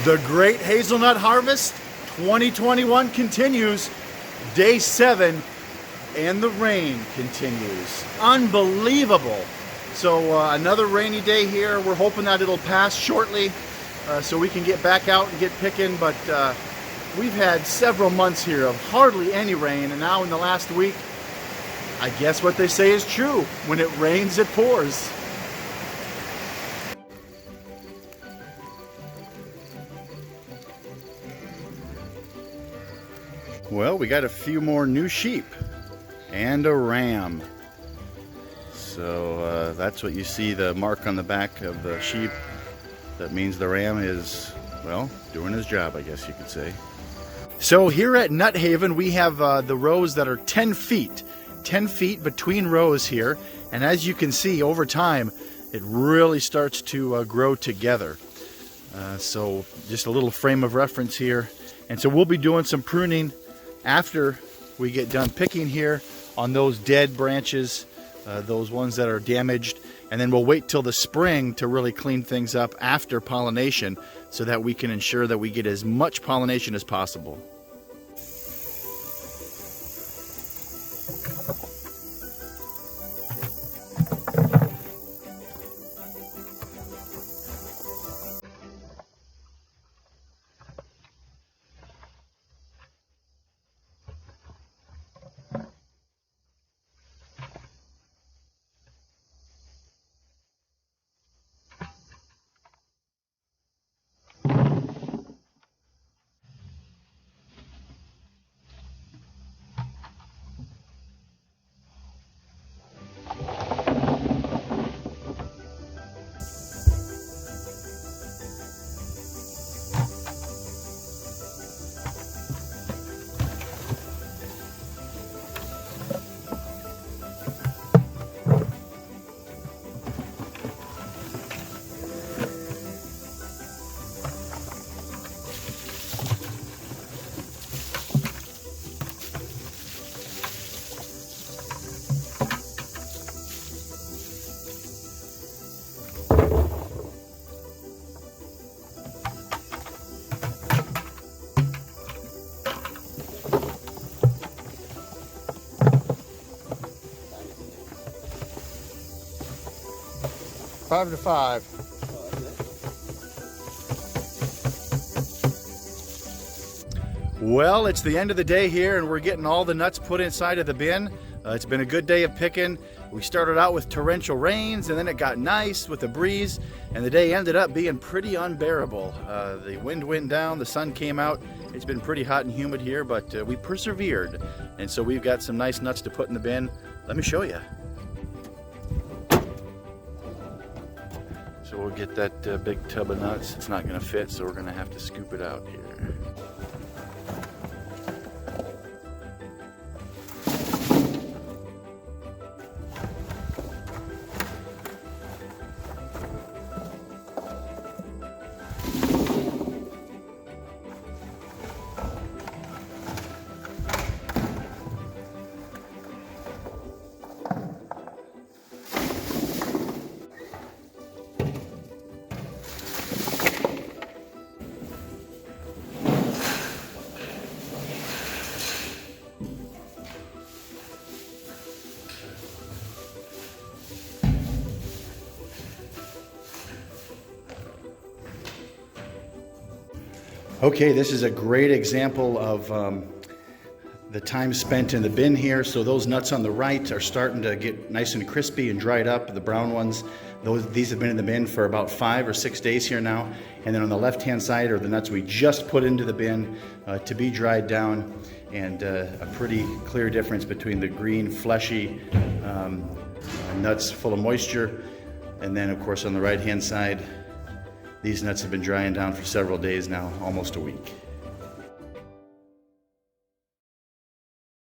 The Great Hazelnut Harvest 2021 continues, day 7, and the rain continues. Unbelievable. So another rainy day here. We're hoping that it'll pass shortly so we can get back out and get picking, but we've had several months here of hardly any rain, and now in the last week, I guess what they say is true. When it rains, it pours. Well, we got a few more new sheep and a ram. So that's what you see, the mark on the back of the sheep. That means the ram is, well, doing his job, I guess you could say. So here at Nut Haven, we have the rows that are 10 feet. 10 feet between rows here. And as you can see, over time, it really starts to grow together. So just a little frame of reference here. And so we'll be doing some pruning after we get done picking here on those dead branches, those ones that are damaged, and then we'll wait till the spring to really clean things up after pollination so that we can ensure that we get as much pollination as possible. Five to five. Well, it's the end of the day here and we're getting all the nuts put inside of the bin. It's been a good day of picking. We started out with torrential rains and then it got nice with a breeze and the day ended up being pretty unbearable. The wind went down, the sun came out. It's been pretty hot and humid here, but we persevered. And so we've got some nice nuts to put in the bin. Let me show you. So we'll get that big tub of nuts. It's not going to fit, so we're going to have to scoop it out here. Okay, this is a great example of the time spent in the bin here. So those nuts on the right are starting to get nice and crispy and dried up. The brown ones, these have been in the bin for about 5 or 6 days here now. And then on the left-hand side are the nuts we just put into the bin to be dried down. And a pretty clear difference between the green, fleshy nuts full of moisture. And then, of course, on the right-hand side, these nuts have been drying down for several days now, almost a week.